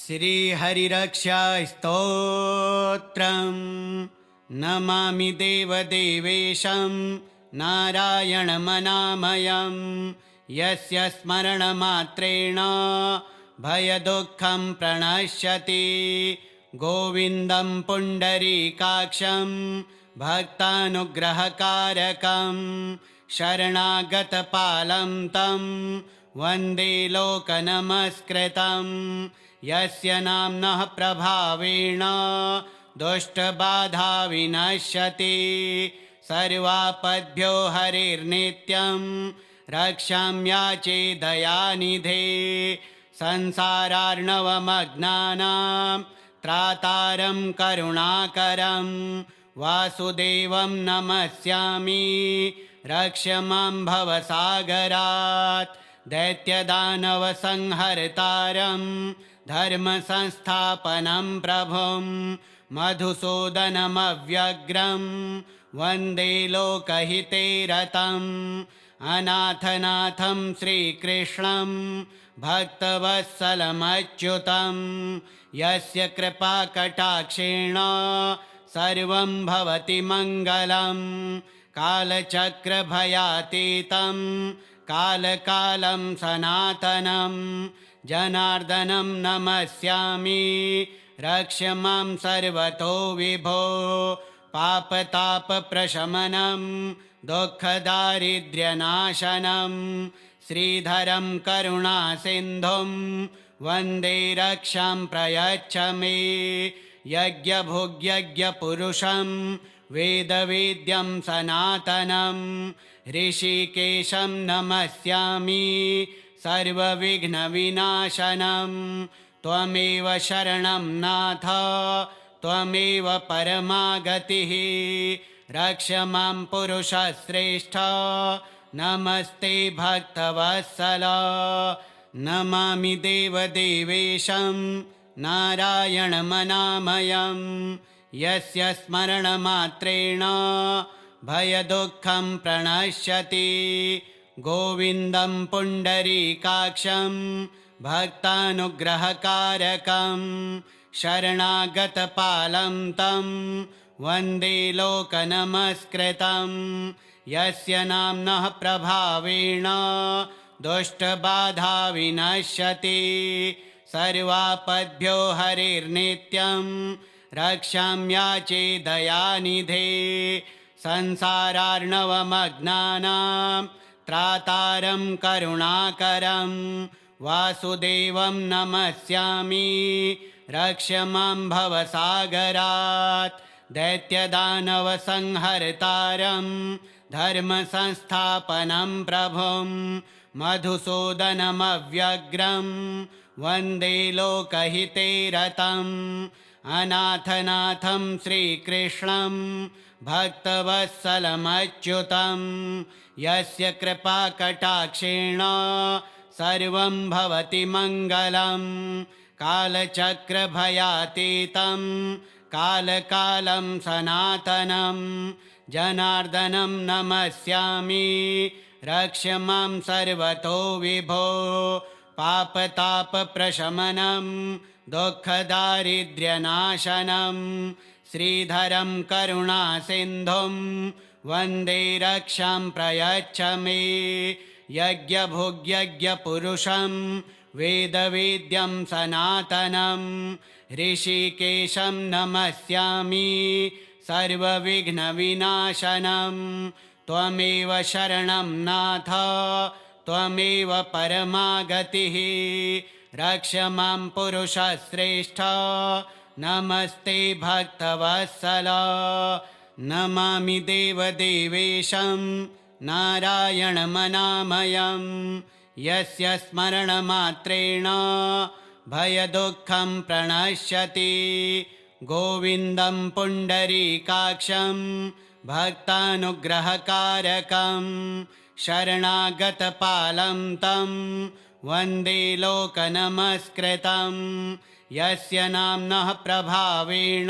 श्रीहरिरक्षास्तोत्रम् नमामि देवदेवेशं नारायणमनामयं यस्य स्मरणमात्रेण भयदुःखं प्रणश्यति। गोविन्दं पुण्डरीकाक्षं भक्तानुग्रहकारकं शरणागतपालं तं वन्दे लोकनमस्कृतं। यस्य नाम्नः प्रभावेण दुष्टबाधा विनश्यति। सर्वापद्भ्यो हरिर्नित्यं रक्षाम्याचे दयानिधे। संसारार्णवमग्नानां त्रातारं करुणाकरं वासुदेवं नमस्यामि। रक्ष मां भवसागरात् दैत्यदानवसंहर्तारं धर्मसंस्थापनं प्रभुं मधुसूदनमव्यग्रं वन्दे लोकहिते रतम्। अनाथनाथं श्रीकृष्णं भक्तवत्सलमच्युतं यस्य कृपाकटाक्षेण सर्वं भवति मङ्गलं। कालचक्रभयातीतं कालकालं सनातनं जनार्दनं नमस्यामि। रक्ष मां सर्वतो विभो। पापतापप्रशमनं दुःखदारिद्र्यनाशनं श्रीधरं करुणासिन्धुं वन्दे रक्षां प्रयच्छ मे। यज्ञभुग्यज्ञपुरुषं वेदवेद्यं सनातनं ऋषिकेशं नमस्यामि। सर्वविघ्नविनाशनं त्वमेव शरणं नाथ त्वमेव परमागतिः। रक्ष मां पुरुषश्रेष्ठ नमस्ते भक्तवत्सल। नमामि देवदेवेशं नारायणमनामयं यस्य स्मरणमात्रेण भयदुःखं प्रणश्यति। गोविन्दं पुण्डरीकाक्षं भक्तानुग्रहकारकं शरणागतपालं तं वन्दे लोकनमस्कृतं। यस्य नाम्नः प्रभावेण दुष्टबाधा विनश्यति। सर्वापद्भ्यो हरिर्नित्यं रक्षाम्याचे दयानिधे। संसारार्णवमग्नानां त्रातारं करुणाकरं वासुदेवं नमस्यामि। रक्ष मां भवसागरात् दैत्यदानवसंहर्तारं धर्मसंस्थापनं प्रभुं मधुसूदनमव्यग्रं वन्दे लोकहिते रतम्। अनाथनाथं श्रीकृष्णं भक्तवत्सलमच्युतं यस्य कृपाकटाक्षेण सर्वं भवति मङ्गलं। कालचक्रभयातीतं कालकालं सनातनं जनार्दनं नमस्यामि। रक्ष मां सर्वतो विभो। पापतापप्रशमनं दुःखदारिद्र्यनाशनं श्रीधरं करुणासिन्धुं वन्दे रक्षां प्रयच्छ मे। यज्ञभुग्यज्ञपुरुषं वेदवेद्यं सनातनं ऋषिकेशं नमस्यामि। सर्वविघ्नविनाशनं त्वमेव शरणं नाथ त्वमेव परमागतिः। रक्ष मां पुरुषश्रेष्ठ नमस्ते भक्तवत्सल। नमामि देवदेवेशं नारायणमनामयं यस्य स्मरणमात्रेण भयदुःखं प्रणश्यति। गोविन्दं पुण्डरीकाक्षं भक्तानुग्रहकारकं शरणागतपालं तं वन्दे लोकनमस्कृतं। यस्य नाम्नः प्रभावेण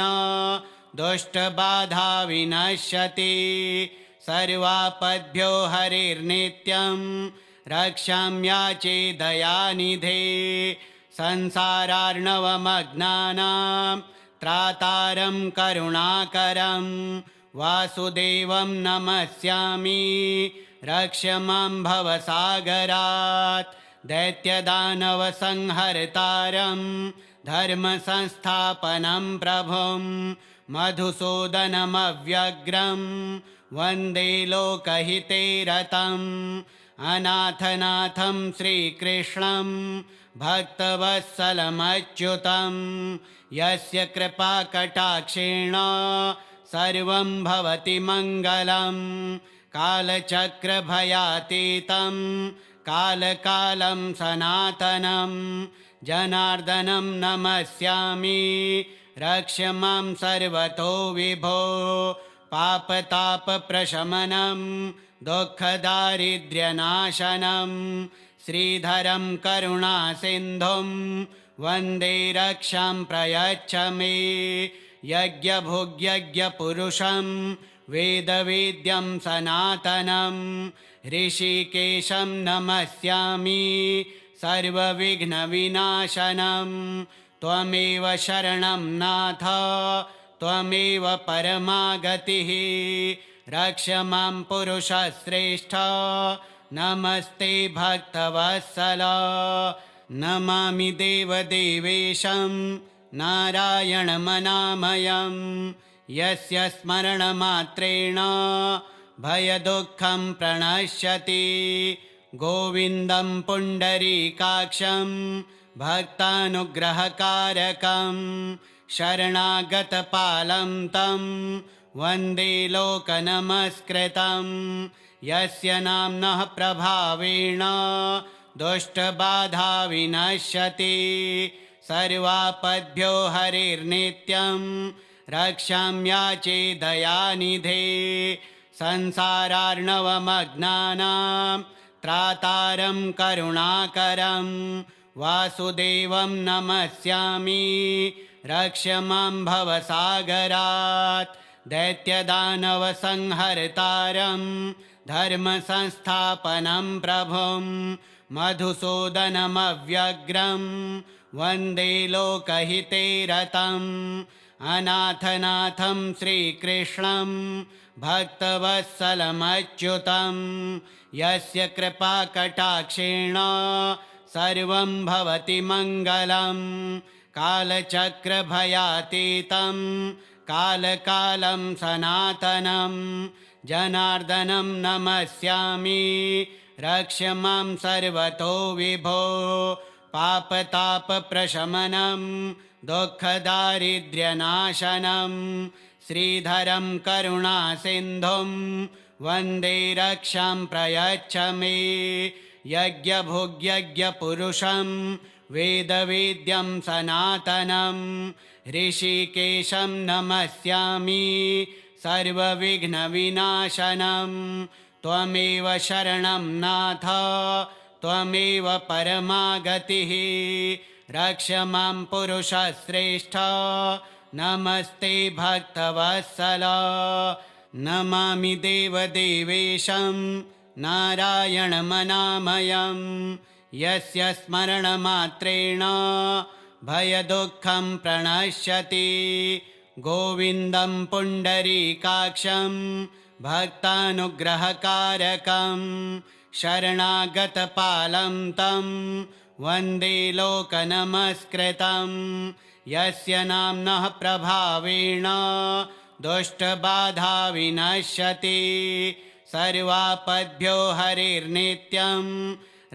दुष्टबाधा विनश्यति। सर्वापद्भ्यो हरिर्नित्यं रक्षाम्याचे दयानिधे। संसारार्णवमग्नानां त्रातारं करुणाकरं वासुदेवं नमस्यामि रक्ष मां भवसागरात् दैत्यदानवसंहर्तारं धर्मसंस्थापनं प्रभुं मधुसूदनमव्यग्रं वन्दे लोकहिते रतम् अनाथनाथं श्रीकृष्णं भक्तवत्सलमच्युतं यस्य कृपाकटाक्षेण सर्वं भवति मङ्गलं कालचक्रभयातीतं कालकालं सनातनं जनार्दनं नमस्यामि रक्ष मां सर्वतो विभो पापतापप्रशमनं दुःखदारिद्र्यनाशनं श्रीधरं करुणासिन्धुं वन्दे रक्षां प्रयच्छ मे यज्ञभुग्यज्ञपुरुषं वेदवेद्यं सनातनं ऋषिकेशं नमस्यामि सर्वविघ्नविनाशनं त्वमेव शरणं नाथ त्वमेव परमागतिः रक्ष मां पुरुषश्रेष्ठ नमस्ते भक्तवत्सल नमामि देवदेवेशं नारायणमनामयं यस्य स्मरणमात्रेण भयदुःखं प्रणश्यति गोविन्दं पुण्डरीकाक्षं भक्तानुग्रहकारकं शरणागतपालं तं वन्दे लोकनमस्कृतं यस्य नाम्नः प्रभावेण दुष्टबाधा विनश्यति सर्वापद्भ्यो हरिर्नित्यं रक्षाम्याचे दयानिधे संसारार्णवमग्नानां त्रातारं करुणाकरं वासुदेवं नमस्यामि रक्ष मां भवसागरात् दैत्यदानवसंहर्तारं धर्मसंस्थापनं प्रभुं मधुसूदनमव्यग्रं वन्दे लोकहिते रतम् अनाथनाथं श्रीकृष्णं भक्तवत्सलमच्युतं यस्य कृपाकटाक्षेण सर्वं भवति मङ्गलं कालचक्रभयातीतं कालकालं सनातनं जनार्दनं नमस्यामि रक्ष मां सर्वतो विभो पापतापप्रशमनं दुःखदारिद्र्यनाशनं श्रीधरं करुणासिन्धुं वन्दे रक्षां प्रयच्छ मे यज्ञभुग्यज्ञपुरुषं वेदवेद्यं सनातनं ऋषिकेशं नमस्यामि सर्वविघ्नविनाशनं त्वमेव शरणं नाथ त्वमेव परमागतिः रक्ष मां पुरुषश्रेष्ठ नमस्ते भक्तवत्सल नमामि देवदेवेशं नारायणमनामयं यस्य स्मरणमात्रेण भयदुःखं प्रणश्यति गोविन्दं पुण्डरीकाक्षं भक्तानुग्रहकारकं शरणागतपालं तं वन्दे लोकनमस्कृतं यस्य नाम्नः प्रभावेण दुष्टबाधा विनश्यति सर्वापद्भ्यो हरिर्नित्यं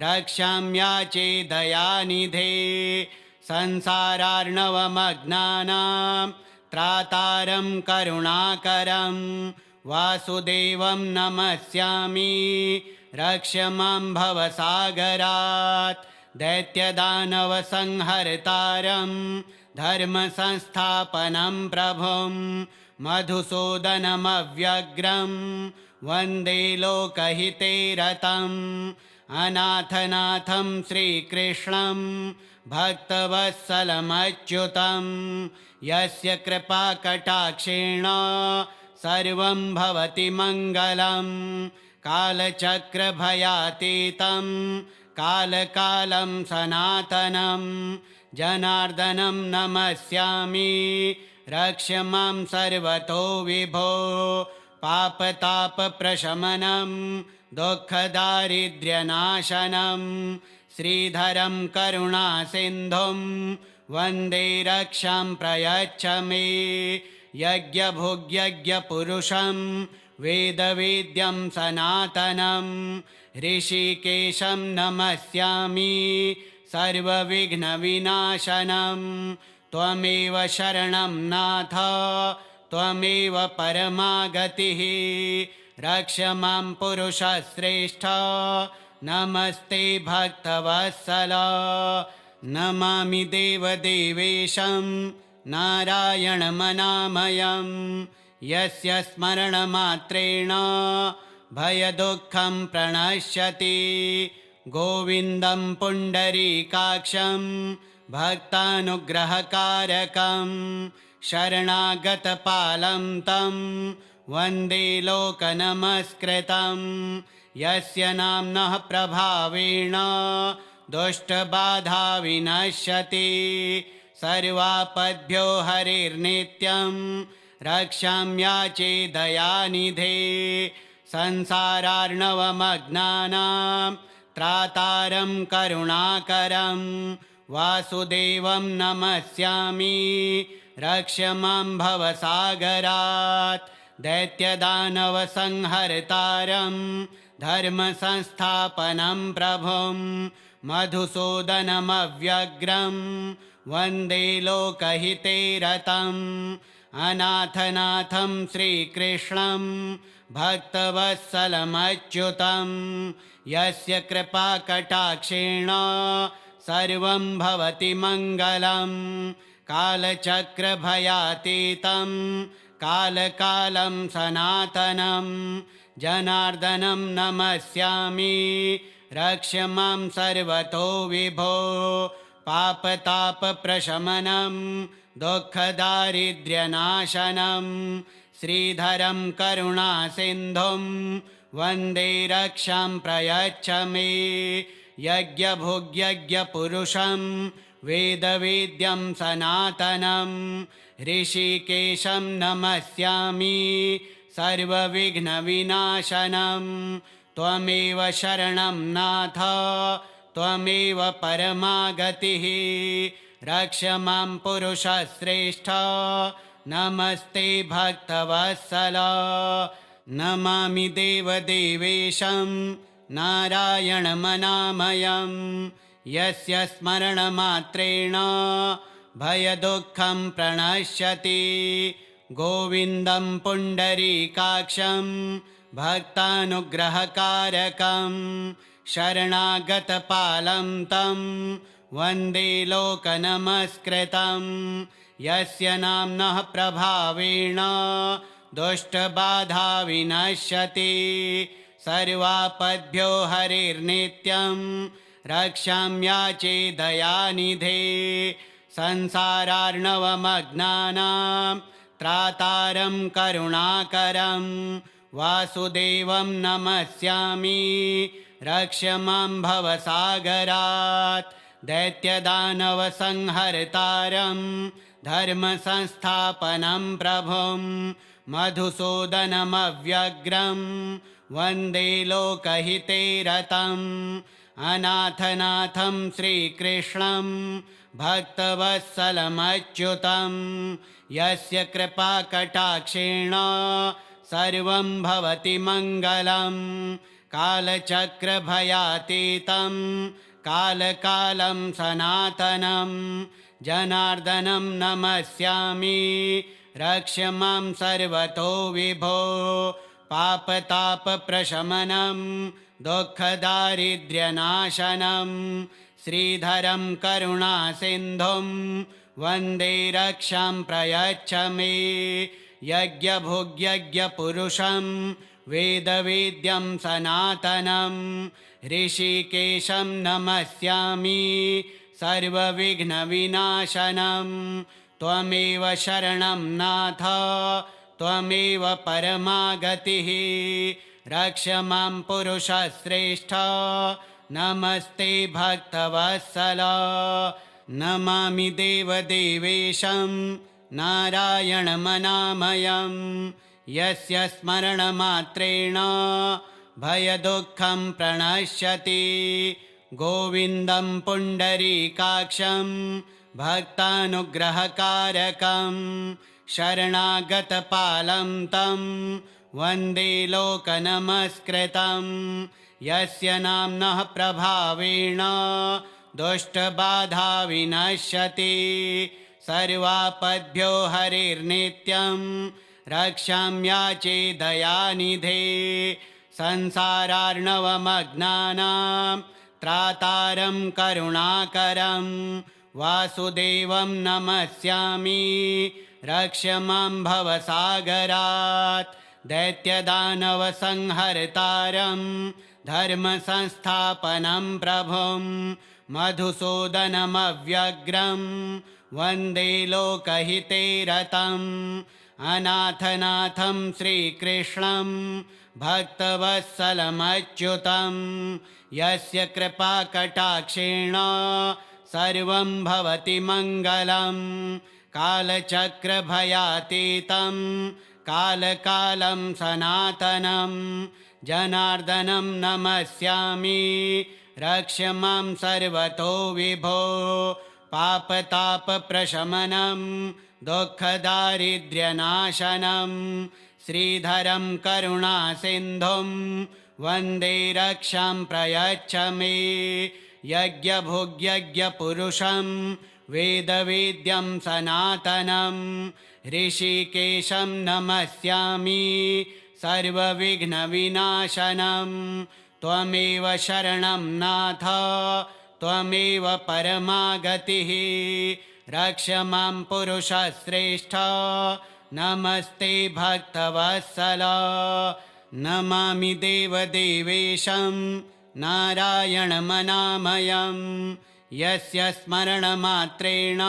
रक्षाम्याचे दयानिधे संसारार्णवमग्नानां त्रातारं करुणाकरं वासुदेवं नमस्यामि रक्ष मां भवसागरात् दैत्यदानवसंहर्तारं धर्मसंस्थापनं प्रभुं मधुसूदनमव्यग्रं वन्दे लोकहिते रतम् अनाथनाथं श्रीकृष्णं भक्तवत्सलमच्युतं यस्य कृपाकटाक्षेण सर्वं भवति मङ्गलं कालचक्रभयातीतं कालकालं सनातनं जनार्दनं नमस्यामि रक्ष मां सर्वतो विभो पापतापप्रशमनं दुःखदारिद्र्यनाशनं श्रीधरं करुणासिन्धुं वन्दे रक्षां प्रयच्छ मे यज्ञभुग्यज्ञपुरुषं वेदवेद्यं सनातनं ऋषिकेशं नमस्यामि सर्वविघ्नविनाशनं त्वमेव शरणं नाथ त्वमेव परमागतिः रक्ष मां पुरुषश्रेष्ठ नमस्ते भक्तवत्सल नमामि देवदेवेशं नारायणमनामयं यस्य स्मरणमात्रेण भयदुःखं प्रणश्यति गोविन्दं पुण्डरीकाक्षं भक्तानुग्रहकारकं शरणागतपालं तं वन्दे लोकनमस्कृतं यस्य नाम्नः प्रभावेण दुष्टबाधा विनश्यति सर्वापद्भ्यो हरिर्नित्यं रक्षाम्याचे दयानिधे संसारार्णवमग्नानां त्रातारं करुणाकरं वासुदेवं नमस्यामि रक्ष मां भवसागरात् दैत्यदानवसंहर्तारं धर्मसंस्थापनं प्रभुं मधुसूदनमव्यग्रं वन्दे लोकहिते रतम् अनाथनाथं श्रीकृष्णं भक्तवत्सलमच्युतं यस्य कृपाकटाक्षेण सर्वं भवति मङ्गलं कालचक्रभयातीतं कालकालं सनातनं जनार्दनं नमस्यामि रक्ष मां सर्वतो विभो पापतापप्रशमनं दुःखदारिद्र्यनाशनं श्रीधरं करुणासिन्धुं वन्दे रक्षां प्रयच्छ मे यज्ञभुग्यज्ञपुरुषं वेदवेद्यं सनातनं ऋषिकेशं नमस्यामि सर्वविघ्नविनाशनं त्वमेव शरणं नाथ त्वमेव परमागतिः रक्ष मां पुरुषश्रेष्ठ नमस्ते भक्तवत्सल नमामि देवदेवेशं नारायणमनामयं यस्य स्मरणमात्रेण भयदुःखं प्रणश्यति गोविन्दं पुण्डरीकाक्षं भक्तानुग्रहकारकं शरणागतपालं तं वन्दे लोकनमस्कृतं यस्य नाम्नः प्रभावेण दुष्टबाधा विनश्यति सर्वापद्भ्यो हरिर्नित्यं रक्षाम्याचे दयानिधे संसारार्णवमग्नानां त्रातारं करुणाकरं वासुदेवं नमस्यामि रक्ष मां भवसागरात् दैत्यदानवसंहर्तारं धर्मसंस्थापनं प्रभुं मधुसूदनमव्यग्रं वन्दे लोकहिते रतम् अनाथनाथं श्रीकृष्णं भक्तवत्सलमच्युतं यस्य कृपाकटाक्षेण सर्वं भवति मङ्गलं कालचक्रभयातीतं कालकालं सनातनं जनार्दनं नमस्यामि रक्ष मां सर्वतो विभो पापतापप्रशमनं दुःखदारिद्र्यनाशनं श्रीधरं करुणासिन्धुं वन्दे रक्षां प्रयच्छ मे यज्ञभुग्यज्ञपुरुषं वेदवेद्यं सनातनं ऋषिकेशं नमस्यामि सर्वविघ्नविनाशनं त्वमेव शरणं नाथ त्वमेव परमागतिः रक्ष मां पुरुषश्रेष्ठ नमस्ते भक्तवत्सल नमामि देवदेवेशं नारायणमनामयं यस्य स्मरणमात्रेण भयदुःखं प्रणश्यति गोविन्दं पुण्डरीकाक्षं भक्तानुग्रहकारकं शरणागतपालं तं वन्दे लोकनमस्कृतं यस्य नाम्नः प्रभावेण दुष्टबाधा विनश्यति सर्वापद्भ्यो हरिर्नित्यं रक्षाम्याचे दयानिधे संसारार्णवमग्नानां त्रातारं करुणाकरं वासुदेवं नमस्यामि रक्ष मां भवसागरात् दैत्यदानवसंहर्तारं धर्मसंस्थापनं प्रभुं मधुसूदनमव्यग्रं वन्दे लोकहिते रतम् अनाथनाथं श्रीकृष्णं भक्तवत्सलमच्युतं यस्य कृपाकटाक्षेण सर्वं भवति मङ्गलं कालचक्रभयातीतं कालकालं सनातनं जनार्दनं नमस्यामि रक्ष मां सर्वतो विभो पापतापप्रशमनं दुःखदारिद्र्यनाशनं श्रीधरं करुणासिन्धुं वन्दे रक्षां प्रयच्छ मे यज्ञभुग्यज्ञपुरुषं वेदवेद्यं सनातनं ऋषिकेशं नमस्यामि सर्वविघ्नविनाशनं त्वमेव शरणं नाथ त्वमेव परमागतिः रक्ष मां पुरुषश्रेष्ठ नमस्ते भक्तवत्सल नमामि देवदेवेशं नारायणमनामयं यस्य स्मरणमात्रेण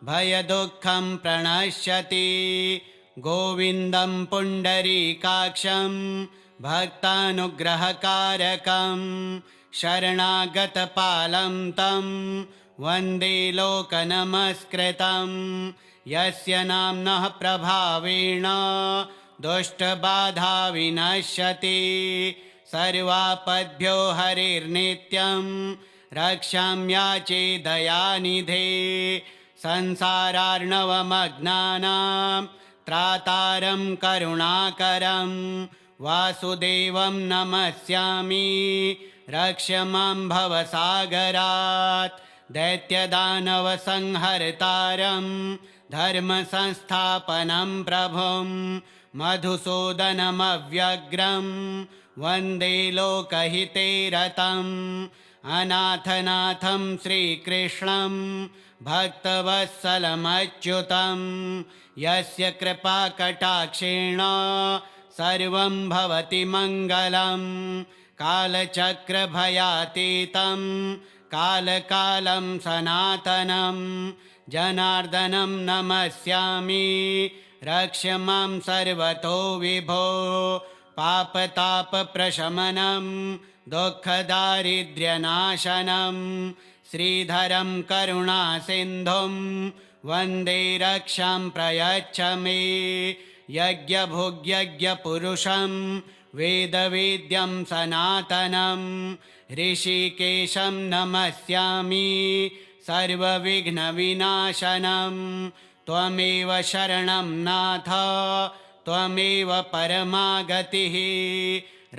भयदुःखं प्रणश्यति गोविन्दं पुण्डरीकाक्षं भक्तानुग्रहकारकं शरणागतपालं तं वन्दे लोकनमस्कृतं यस्य नाम्नः प्रभावेण दुष्टबाधा विनश्यति सर्वापद्भ्यो हरिर्नित्यं रक्षाम्याचे दयानिधे संसारार्णवमग्नानां त्रातारं करुणाकरं वासुदेवं नमस्यामि रक्ष मां भवसागरात् दैत्यदानवसंहर्तारं धर्मसंस्थापनं प्रभुं मधुसूदनमव्यग्रं वन्दे लोकहिते रतम् अनाथनाथं श्रीकृष्णं भक्तवत्सलमच्युतं यस्य कृपाकटाक्षेण सर्वं भवति मङ्गलं कालचक्रभयातीतं कालकालं सनातनं जनार्दनं नमस्यामि रक्ष मां सर्वतो विभो पापतापप्रशमनं दुःखदारिद्र्यनाशनं श्रीधरं करुणासिन्धुं वन्दे रक्षां प्रयच्छ मे यज्ञभुग्यज्ञपुरुषं वेदवेद्यं सनातनं ऋषिकेशं नमस्यामि सर्वविघ्नविनाशनं त्वमेव शरणं नाथ त्वमेव परमागतिः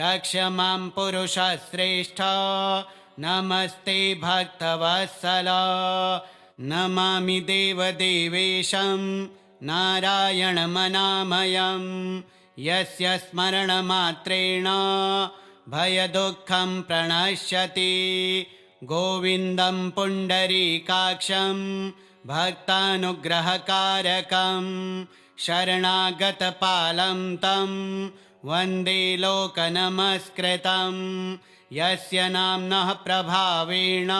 रक्ष मां पुरुषश्रेष्ठ नमस्ते भक्तवत्सल नमामि देवदेवेशं नारायणमनामयं यस्य स्मरणमात्रेण भयदुःखं प्रणश्यति गोविन्दं पुण्डरीकाक्षं भक्तानुग्रहकारकं शरणागतपालं तं वन्दे लोकनमस्कृतं यस्य नाम्नः प्रभावेण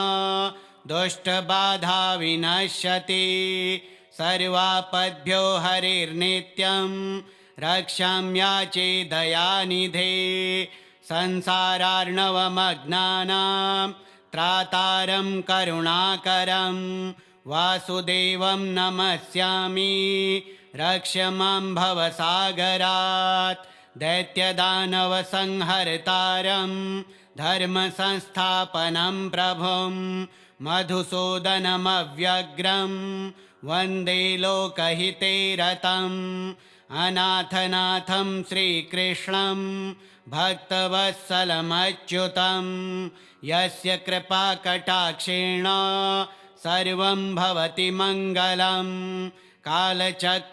दुष्टबाधा विनश्यति सर्वापद्भ्यो हरिर्नित्यं रक्षाम्याचे दयानिधे संसारार्णवमग्नानां त्रातारं करुणाकरं वासुदेवं नमस्यामि रक्ष मां भवसागरात् दैत्यदानवसंहर्तारं धर्मसंस्थापनं प्रभुं मधुसूदनमव्यग्रं वन्दे लोकहिते रतम् अनाथनाथं श्रीकृष्णं भक्तवत्सलमच्युतं यस्य कृपाकटाक्षेण सर्वं भवति मङ्गलं कालचक्रभयातीतं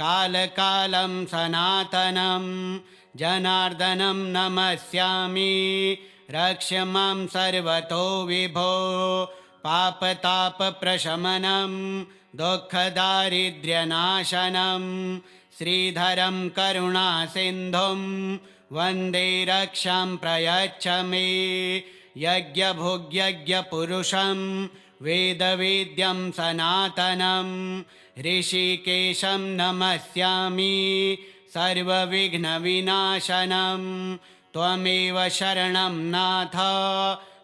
कालकालं सनातनं जनार्दनं नमस्यामि रक्ष मां सर्वतो विभो पापतापप्रशमनं दुःखदारिद्र्यनाशनं श्रीधरं करुणासिन्धुं वन्दे रक्षां प्रयच्छ मे यज्ञभुग्यज्ञपुरुषं वेदवेद्यं सनातनं ऋषिकेशं नमस्यामि सर्वविघ्नविनाशनं त्वमेव शरणं नाथ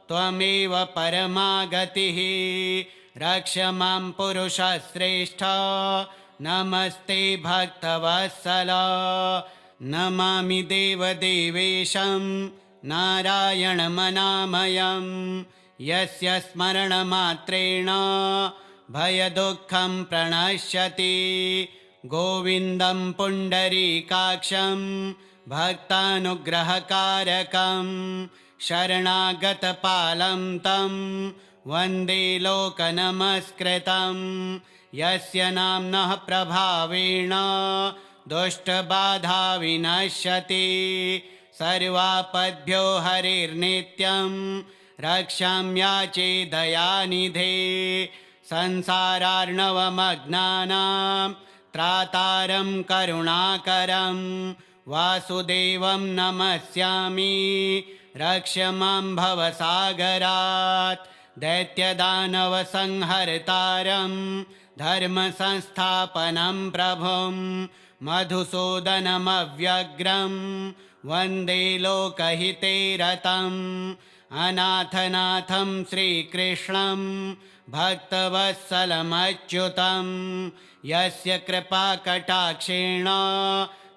त्वमेव परमागतिः रक्ष मां पुरुषश्रेष्ठ नमस्ते भक्तवत्सल नमामि देवदेवेशं नारायणमनामयं यस्य स्मरणमात्रेण भयदुःखं प्रणश्यति गोविन्दं पुण्डरीकाक्षं भक्तानुग्रहकारकं शरणागतपालं तं वन्दे लोकनमस्कृतं यस्य नाम्नः प्रभावेण दुष्टबाधा विनश्यति सर्वापद्भ्यो हरिर्नित्यं रक्षाम्याचे दयानिधे संसारार्णवमग्नानां त्रातारं करुणाकरं वासुदेवं नमस्यामि रक्ष मां भवसागरात् दैत्यदानवसंहर्तारं धर्मसंस्थापनं प्रभुं मधुसूदनमव्यग्रं वन्दे लोकहिते रतम् अनाथनाथं श्रीकृष्णं भक्तवत्सलमच्युतं यस्य कृपाकटाक्षेण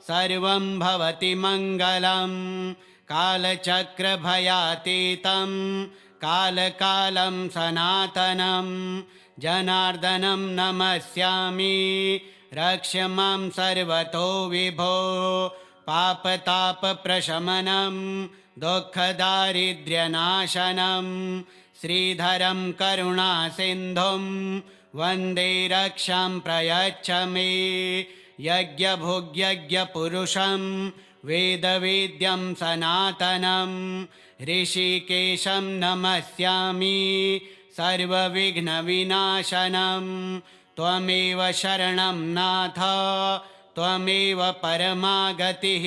सर्वं भवति मङ्गलं कालचक्रभयातीतं कालकालं सनातनं जनार्दनं नमस्यामि रक्ष मां सर्वतो विभो पापतापप्रशमनं दुःखदारिद्र्यनाशनं श्रीधरं करुणासिन्धुं वन्दे रक्षां प्रयच्छ मे यज्ञभुग्यज्ञपुरुषं वेदवेद्यं सनातनं ऋषिकेशं नमस्यामि सर्वविघ्नविनाशनं त्वमेव शरणं नाथ त्वमेव परमागतिः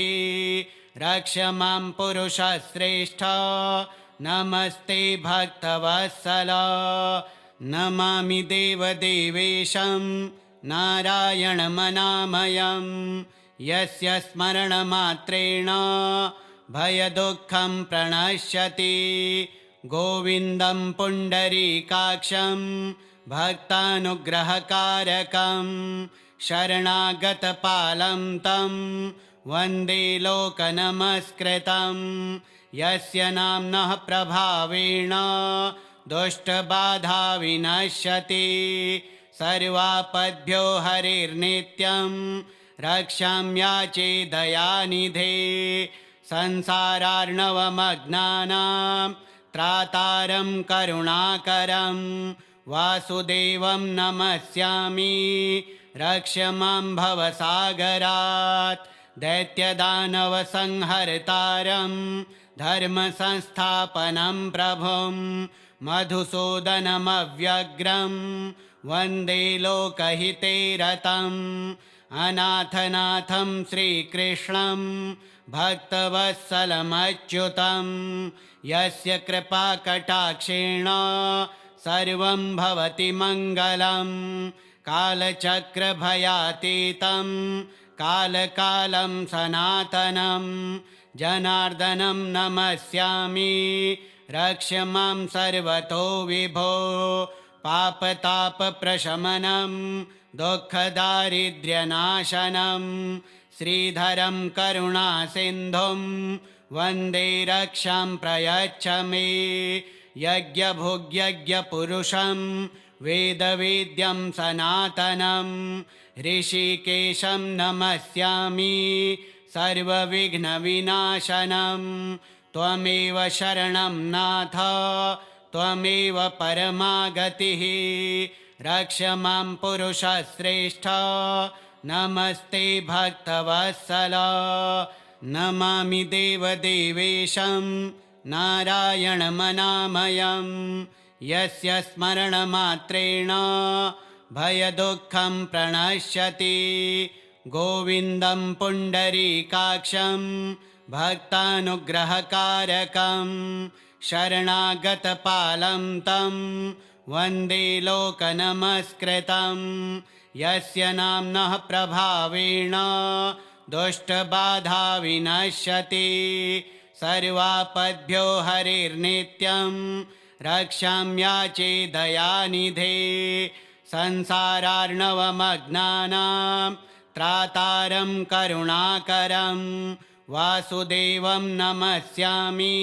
रक्ष मां पुरुषश्रेष्ठ नमस्ते भक्तवत्सल नमामि देवदेवेशं नारायणमनामयं यस्य स्मरणमात्रेण भयदुःखं प्रणश्यति गोविन्दं पुण्डरीकाक्षं भक्तानुग्रहकारकं शरणागतपालं तं वन्दे लोकनमस्कृतं यस्य नाम्नः प्रभावेण दुष्टबाधा विनश्यति सर्वापद्भ्यो हरिर्नित्यं रक्षाम्याचे दयानिधे संसारार्णवमग्नानां त्रातारं करुणाकरं वासुदेवं नमस्यामि रक्ष मां भवसागरात् दैत्यदानवसंहर्तारं धर्मसंस्थापनं प्रभुं मधुसूदनमव्यग्रं वन्दे लोकहिते रतम् अनाथनाथं श्रीकृष्णं भक्तवत्सलमच्युतं यस्य कृपाकटाक्षेण सर्वं भवति मङ्गलं कालचक्रभयातीतं कालकालं सनातनं जनार्दनं नमस्यामि रक्ष मां सर्वतो विभो पापतापप्रशमनं दुःखदारिद्र्यनाशनं श्रीधरं करुणासिन्धुं वन्दे रक्षां प्रयच्छ मे यज्ञभुग्यज्ञपुरुषं वेदवेद्यं सनातनं ऋषिकेशं नमस्यामि सर्वविघ्नविनाशनं त्वमेव शरणं नाथ त्वमेव परमा गतिः रक्ष मां पुरुषश्रेष्ठ नमस्ते भक्तवत्सल नमामि देवदेवेशं नारायणमनामयं यस्य स्मरणमात्रेण भयदुःखं प्रणश्यति गोविन्दं पुण्डरीकाक्षं भक्तानुग्रहकारकं शरणागतपालं तं वन्दे लोकनमस्कृतं यस्य नाम्नः प्रभावेण दुष्टबाधा विनश्यति सर्वापद्भ्यो हरिर्नित्यं रक्षाम्याचे दयानिधे संसारार्णवमग्नानां त्रातारं करुणाकरं वासुदेवं नमस्यामि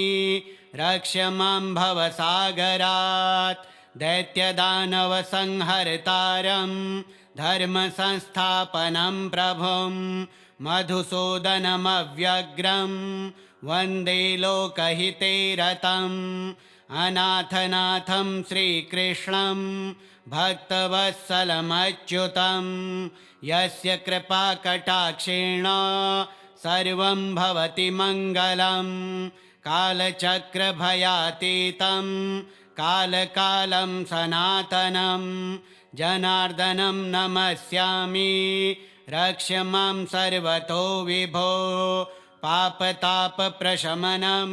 रक्ष मां भवसागरात् दैत्यदानवसंहर्तारं धर्मसंस्थापनं प्रभुं मधुसूदनमव्यग्रं वन्दे लोकहिते रतम् अनाथनाथं श्रीकृष्णं भक्तवत्सलमच्युतं यस्य कृपाकटाक्षेण सर्वं भवति मङ्गलं कालचक्रभयातीतं कालकालं सनातनं जनार्दनं नमस्यामि रक्ष मां सर्वतो विभो पापतापप्रशमनं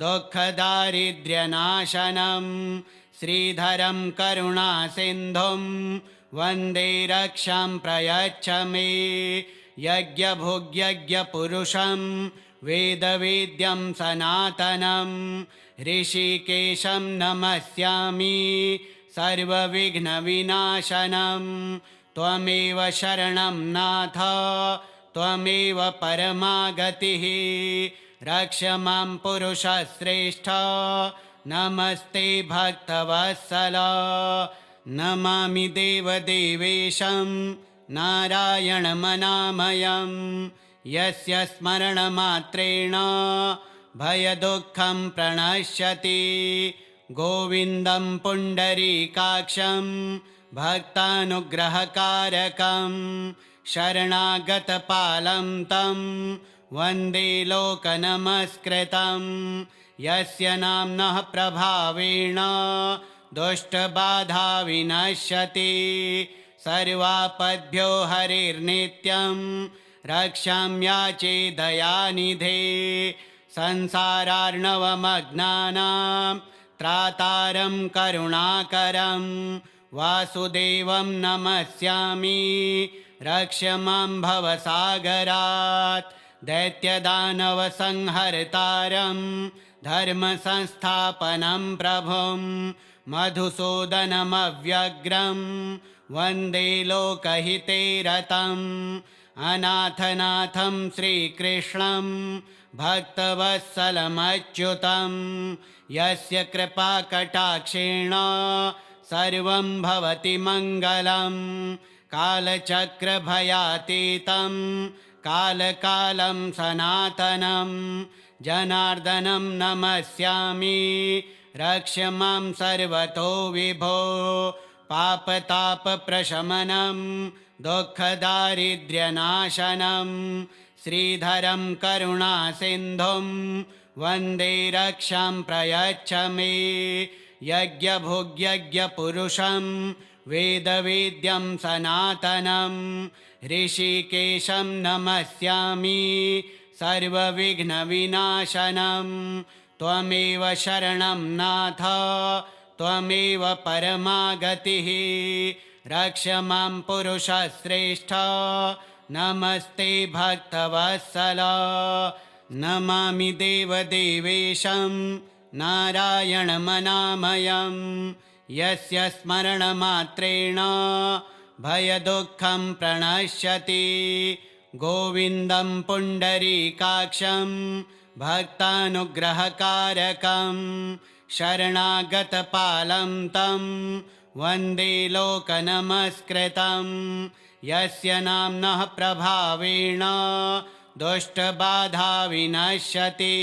दुःखदारिद्र्यनाशनं श्रीधरं करुणासिन्धुं वन्दे रक्षां प्रयच्छ मे यज्ञभुग्यज्ञपुरुषं वेदवेद्यं सनातनं ऋषिकेशं नमस्यामि सर्वविघ्नविनाशनं त्वमेव शरणं नाथ त्वमेव परमा गतिः रक्ष मां पुरुषश्रेष्ठ नमस्ते भक्तवत्सल नमामि देवदेवेशं नारायणमनामयं यस्य स्मरणमात्रेण भयदुःखं प्रणश्यति गोविन्दं पुण्डरीकाक्षं भक्तानुग्रहकारकं शरणागतपालं तं वन्दे लोकनमस्कृतं यस्य नाम्नः प्रभावेण दुष्टबाधा विनश्यति सर्वापद्भ्यो हरिर्नित्यं रक्षाम्याचे दयानिधे संसारार्णवमग्नानां त्रातारं करुणाकरं वासुदेवं नमस्यामि रक्ष मां भवसागरात् दैत्यदानवसंहर्तारं धर्मसंस्थापनं प्रभुं मधुसूदनमव्यग्रं वन्दे लोकहिते रतम् अनाथनाथं श्रीकृष्णं भक्तवत्सलमच्युतं यस्य कृपाकटाक्षेण सर्वं भवति मङ्गलं कालचक्रभयातीतं कालकालं सनातनं जनार्दनं नमस्यामि रक्ष मां सर्वतो विभो पापतापप्रशमनं दुःखदारिद्र्यनाशनं श्रीधरं करुणासिन्धुं वन्दे रक्षां प्रयच्छ मे यज्ञभुग्यज्ञपुरुषं वेदवेद्यं सनातनं ऋषिकेशं नमस्यामि सर्वविघ्नविनाशनं त्वमेव शरणं नाथ त्वमेव परमा गतिः रक्ष मां पुरुषश्रेष्ठ नमस्ते भक्तवत्सल नमामि देवदेवेशं नारायणमनामयं यस्य स्मरणमात्रेण भयदुःखं प्रणश्यति गोविन्दं पुण्डरीकाक्षं भक्तानुग्रहकारकं शरणागतपालं तं वन्दे लोकनमस्कृतं यस्य नाम्नः प्रभावेण दुष्टबाधा विनश्यति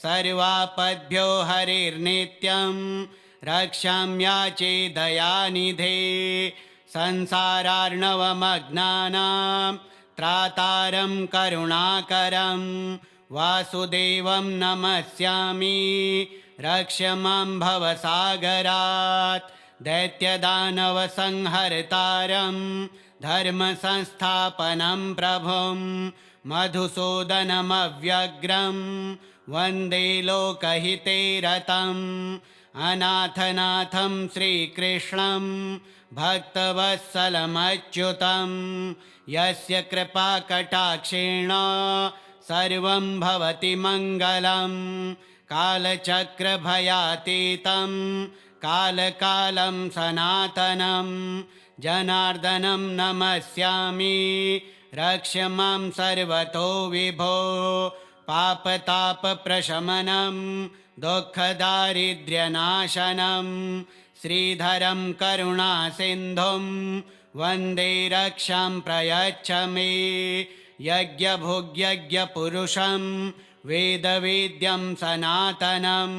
सर्वापद्भ्यो हरिर्नित्यं रक्षाम्याचे दयानिधे संसारार्णवमग्नानां त्रातारं करुणाकरं वासुदेवं नमस्यामि रक्ष मां भवसागरात् दैत्यदानवसंहर्तारं धर्मसंस्थापनं प्रभुं मधुसूदनमव्यग्रं वन्दे लोकहिते रतम् अनाथनाथं श्रीकृष्णं भक्तवत्सलमच्युतं यस्य कृपाकटाक्षेण सर्वं भवति मङ्गलं कालचक्रभयातीतं कालकालं सनातनं जनार्दनं नमस्यामि रक्ष मां सर्वतो विभो पापतापप्रशमनं दुःखदारिद्र्यनाशनं श्रीधरं करुणासिन्धुं वन्दे रक्षां प्रयच्छ मे यज्ञभुग्यज्ञपुरुषं वेदवेद्यं सनातनं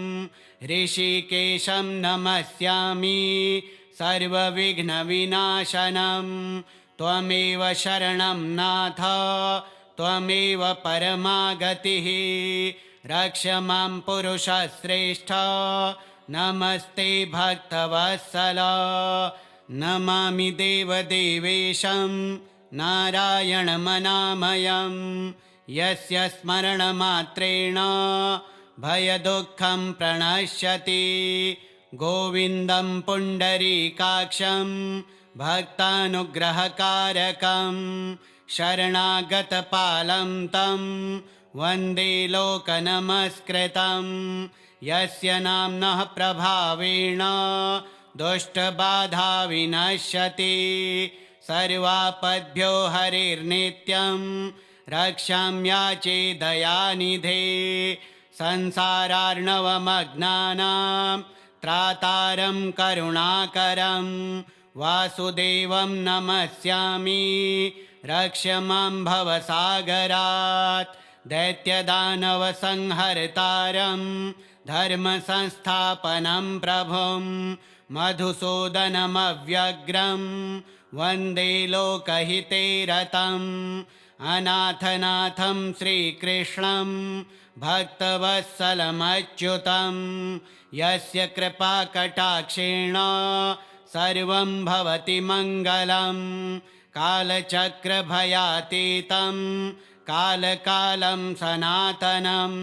ऋषिकेशं नमस्यामि सर्वविघ्नविनाशनं त्वमेव शरणं नाथ त्वमेव परमागतिः रक्ष मां पुरुषश्रेष्ठ नमस्ते भक्तवत्सल नमामि देवदेवेशं नारायणमनामयं यस्य स्मरणमात्रेण भयदुःखं प्रणश्यति गोविन्दं पुण्डरीकाक्षं भक्तानुग्रहकारकं शरणागतपालं तं वन्दे लोकनमस्कृतं यस्य नाम्नः प्रभावेण दुष्टबाधा विनश्यति सर्वापद्भ्यो हरिर्नित्यं रक्षाम्याचे दयानिधे संसारार्णवमग्नानां त्रातारं करुणाकरं वासुदेवं नमस्यामि रक्ष मां भवसागरात् दैत्यदानवसंहर्तारं धर्मसंस्थापनं प्रभुं मधुसूदनमव्यग्रं वन्दे लोकहिते रतम् अनाथनाथं श्रीकृष्णं भक्तवत्सलमच्युतं यस्य कृपाकटाक्षेण सर्वं भवति मङ्गलं कालचक्रभयातीतं कालकालं सनातनं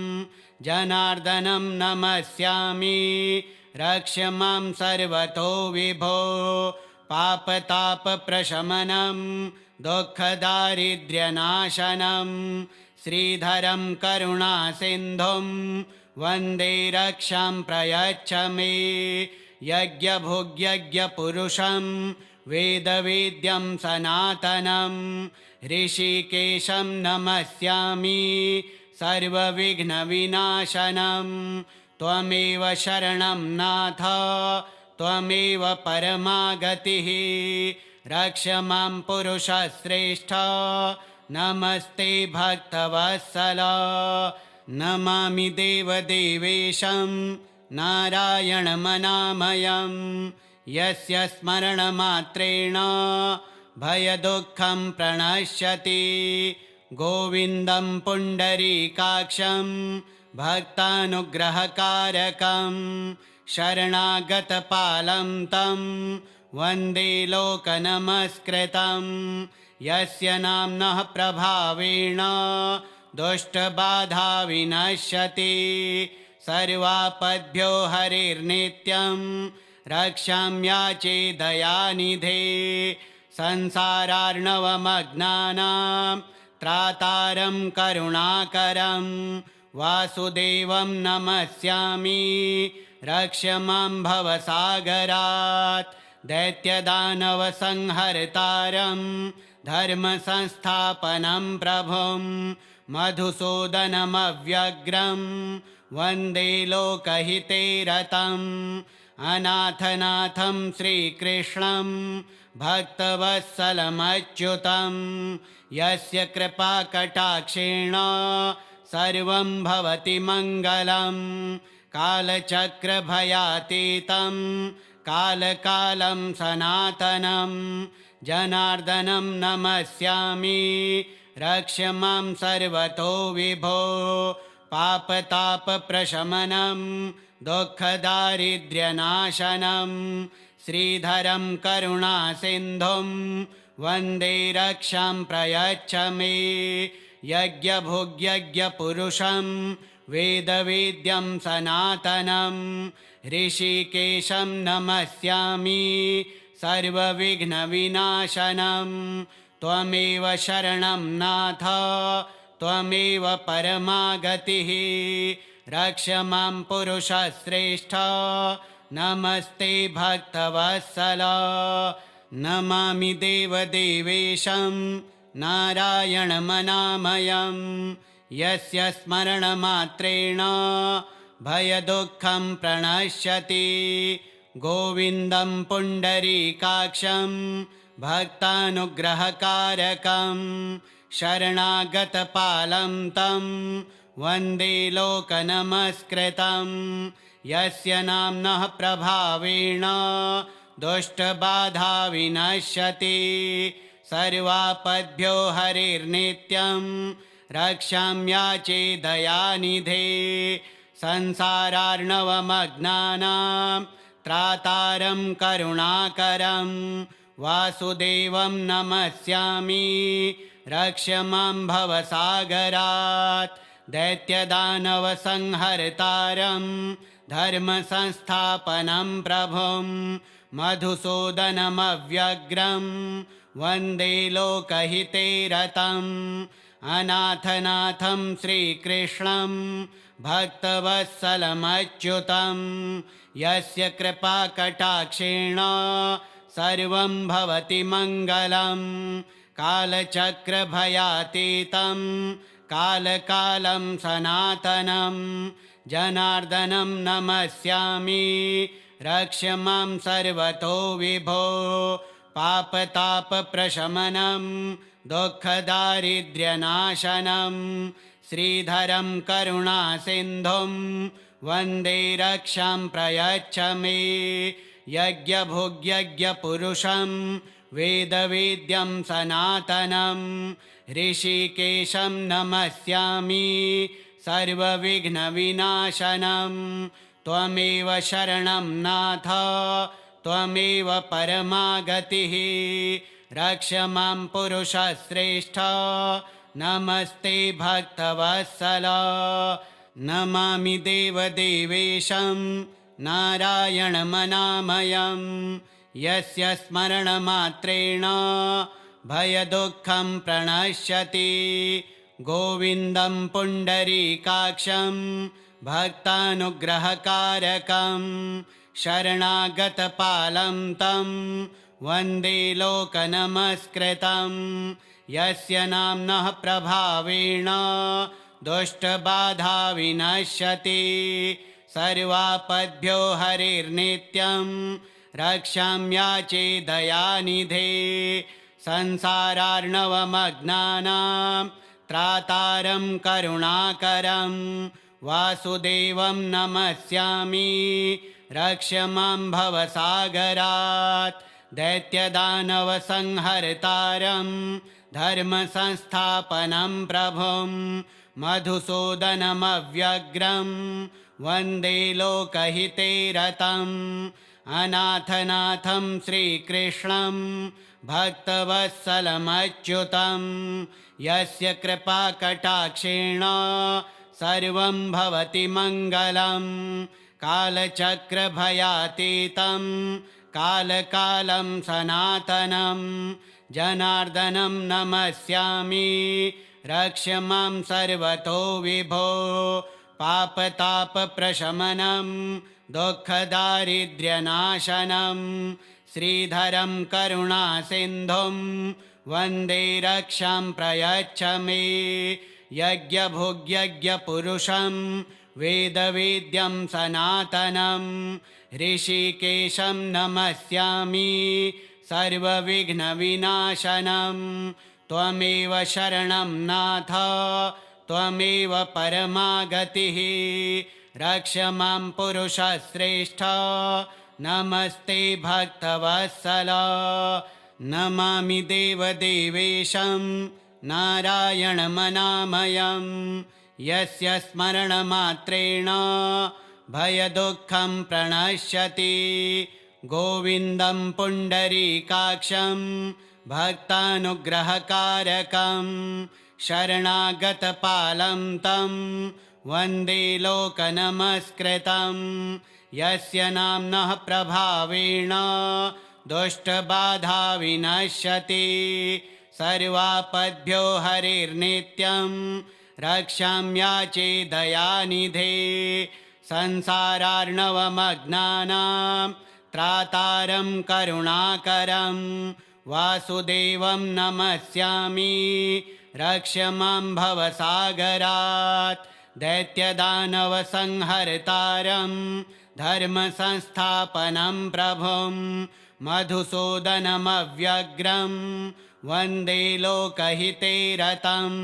जनार्दनं नमस्यामि रक्ष मां सर्वतो विभो पापतापप्रशमनं दुःखदारिद्र्यनाशनं श्रीधरं करुणासिन्धुं वन्दे रक्षां प्रयच्छ मे यज्ञभुग्यज्ञपुरुषं वेदवेद्यं सनातनं ऋषिकेशं नमस्यामि सर्वविघ्नविनाशनं त्वमेव शरणं नाथ त्वमेव परमागतिः रक्ष मां पुरुषश्रेष्ठ नमस्ते भक्तवत्सल नमामि देवदेवेशं नारायणमनामयं यस्य स्मरणमात्रेण भयदुःखं प्रणश्यति गोविन्दं पुण्डरीकाक्षं भक्तानुग्रहकारकं शरणागतपालं तं वन्दे लोकनमस्कृतं यस्य नाम्नः प्रभावेण दुष्टबाधा विनश्यति सर्वापद्भ्यो हरिर्नित्यं रक्षाम्याचे दयानिधे संसारार्णवमग्नानां त्रातारं करुणाकरं वासुदेवं नमस्यामि रक्ष मां भवसागरात् दैत्यदानवसंहर्तारं धर्मसंस्थापनं प्रभुं मधुसूदनमव्यग्रं वन्दे लोकहिते रतम् अनाथनाथं श्रीकृष्णं भक्तवत्सलमच्युतं यस्य कृपाकटाक्षेण सर्वं भवति मङ्गलं कालचक्रभयातीतं कालकालं सनातनं जनार्दनं नमस्यामि रक्ष मां सर्वतो विभो पापतापप्रशमनं दुःखदारिद्र्यनाशनं श्रीधरं करुणासिन्धुं वन्दे रक्षां प्रयच्छ मे यज्ञभुग्यज्ञपुरुषं वेदवेद्यं सनातनं ऋषिकेशं नमस्यामि सर्वविघ्नविनाशनं त्वमेव शरणं नाथ त्वमेव परमागतिः रक्ष मां पुरुषश्रेष्ठ नमस्ते भक्तवत्सल नमामि देवदेवेशं नारायणमनामयं यस्य स्मरणमात्रेण भयदुःखं प्रणश्यति गोविन्दं पुण्डरीकाक्षं भक्तानुग्रहकारकं शरणागतपालं तं वन्दे लोकनमस्कृतं यस्य नाम्नः प्रभावेण दुष्टबाधा विनश्यति सर्वापद्भ्यो हरिर्नित्यं रक्षाम्याचे दयानिधे संसारार्णवमग्नानां त्रातारं करुणाकरं वासुदेवं नमस्यामि रक्ष मां भवसागरात् दैत्यदानवसंहर्तारं धर्मसंस्थापनं प्रभुं मधुसूदनमव्यग्रं वन्दे लोकहिते रतम् अनाथनाथं श्रीकृष्णं भक्तवत्सलमच्युतं यस्य कृपाकटाक्षेण सर्वं भवति मङ्गलं कालचक्रभयातीतं कालकालं सनातनं जनार्दनं नमस्यामि रक्ष मां सर्वतो विभो पापतापप्रशमनं दुःखदारिद्र्यनाशनं श्रीधरं करुणासिन्धुं वन्दे रक्षां प्रयच्छ मे यज्ञभुग्यज्ञपुरुषं वेदवेद्यं सनातनं ऋषिकेशं नमस्यामि सर्वविघ्नविनाशनं त्वमेव शरणं नाथ त्वमेव परमागतिः रक्ष मां पुरुषश्रेष्ठ नमस्ते भक्तवत्सल नमामि देवदेवेशं नारायणमनामयं यस्य स्मरणमात्रेण भयदुःखं प्रणश्यति गोविन्दं पुण्डरीकाक्षं भक्तानुग्रहकारकं शरणागतपालं तं वन्दे लोकनमस्कृतं यस्य नाम्नः प्रभावेण दुष्टबाधा विनश्यति सर्वापद्भ्यो हरिर्नित्यं रक्षाम्याचे दयानिधे संसारार्णवमग्नानां त्रातारं करुणाकरं वासुदेवं नमस्यामि रक्ष मां भवसागरात् दैत्यदानवसंहर्तारं धर्मसंस्थापनं प्रभुं मधुसूदनमव्यग्रं वन्दे लोकहिते रतम् अनाथनाथं श्रीकृष्णं भक्तवत्सलमच्युतं यस्य कृपाकटाक्षेण सर्वं भवति मङ्गलं कालचक्रभयातीतं कालकालं सनातनं जनार्दनं नमस्यामि रक्ष मां सर्वतो विभो पापतापप्रशमनं दुःखदारिद्र्यनाशनं श्रीधरं करुणासिन्धुं वन्दे रक्षां प्रयच्छ मे यज्ञभुग्यज्ञपुरुषं वेदवेद्यं सनातनं ऋषिकेशं नमस्यामि सर्वविघ्नविनाशनं त्वमेव शरणं नाथ त्वमेव परमागतिः रक्ष मां पुरुषश्रेष्ठ नमस्ते भक्तवत्सल नमामि देवदेवेशं नारायणमनामयं यस्य स्मरणमात्रेण भयदुःखं प्रणश्यति गोविन्दं पुण्डरीकाक्षं भक्तानुग्रहकारकं शरणागतपालं तं वन्दे लोकनमस्कृतं यस्य नाम्नः प्रभावेण दुष्टबाधा विनश्यति सर्वापद्भ्यो हरिर्नित्यं रक्षाम्याचे दयानिधे संसारार्णवमग्नानां त्रातारं करुणाकरं वासुदेवं नमस्यामि रक्ष मां भवसागरात् दैत्यदानवसंहर्तारं धर्मसंस्थापनं प्रभुं मधुसूदनमव्यग्रं वन्दे लोकहिते रतम्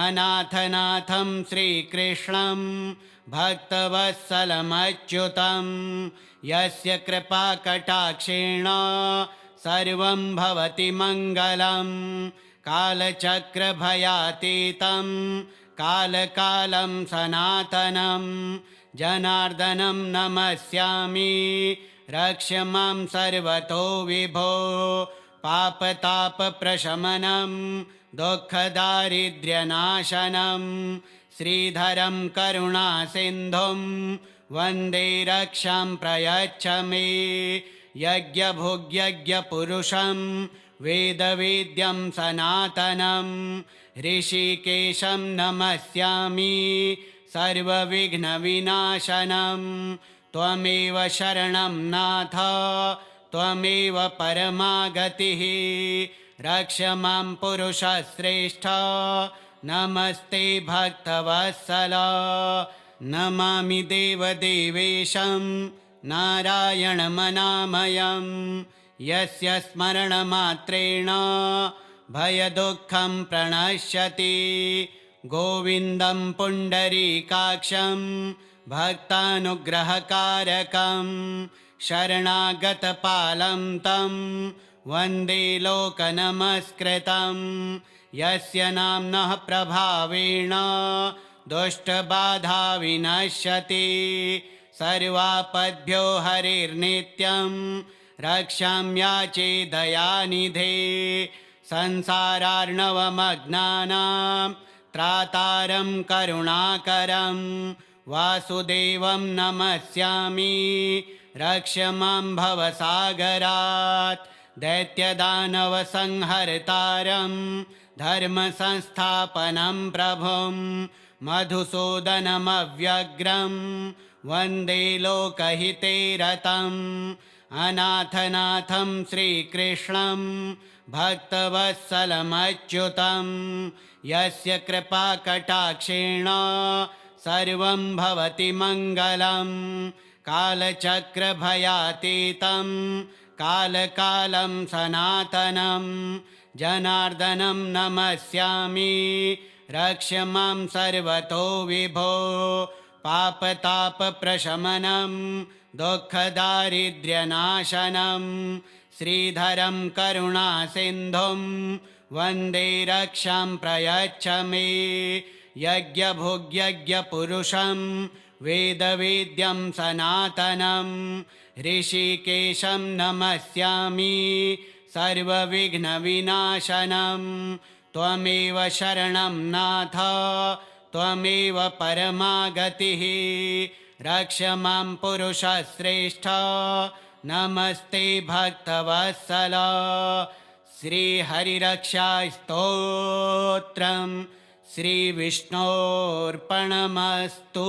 अनाथनाथं श्रीकृष्णं भक्तवत्सलमच्युतं यस्य कृपाकटाक्षेण सर्वं भवति मङ्गलं कालचक्रभयातीतं कालकालं सनातनं जनार्दनं नमस्यामि रक्ष मां सर्वतो विभो पापतापप्रशमनं दुःखदारिद्र्यनाशनं श्रीधरं करुणासिन्धुं वन्दे रक्षां प्रयच्छ मे यज्ञभुग्यज्ञपुरुषं वेदवेद्यं सनातनं ऋषिकेशं नमस्यामि सर्वविघ्नविनाशनं त्वमेव शरणं नाथ त्वमेव परमागतिः रक्ष मां पुरुषश्रेष्ठ नमस्ते भक्तवत्सल नमामि देवदेवेशं नारायणमनामयं यस्य स्मरणमात्रेण भयदुःखं प्रणश्यति गोविन्दं पुण्डरीकाक्षं भक्तानुग्रहकारकं शरणागतपालं तं वन्दे लोकनमस्कृतं यस्य नाम्नः प्रभावेण दुष्टबाधा विनश्यति सर्वापद्भ्यो हरिर्नित्यं रक्षाम्याचे दयानिधे संसारार्णवमग्नानां त्रातारं करुणाकरं वासुदेवं नमस्यामि रक्ष मां भवसागरात् दैत्यदानवसंहर्तारं धर्मसंस्थापनं प्रभुं मधुसूदनमव्यग्रं वन्दे लोकहिते रतम् अनाथनाथं श्रीकृष्णं भक्तवत्सलमच्युतं यस्य कृपाकटाक्षेण सर्वं भवति मङ्गलं कालचक्रभयातीतं कालकालं सनातनं जनार्दनं नमस्यामि रक्ष मां सर्वतो विभो पापतापप्रशमनं दुःखदारिद्र्यनाशनं श्रीधरं करुणासिन्धुं वन्दे रक्षां प्रयच्छ मे यज्ञभुग्यज्ञपुरुषं वेदवेद्यं सनातनं ऋषिकेशं नमस्यामि सर्वविघ्नविनाशनं त्वमेव शरणं नाथ त्वमेव परमागतिः रक्ष मां पुरुषश्रेष्ठ नमस्ते भक्तवत्सल श्रीहरिरक्षास्तोत्रम् श्रीविष्णोर्पणमस्तु।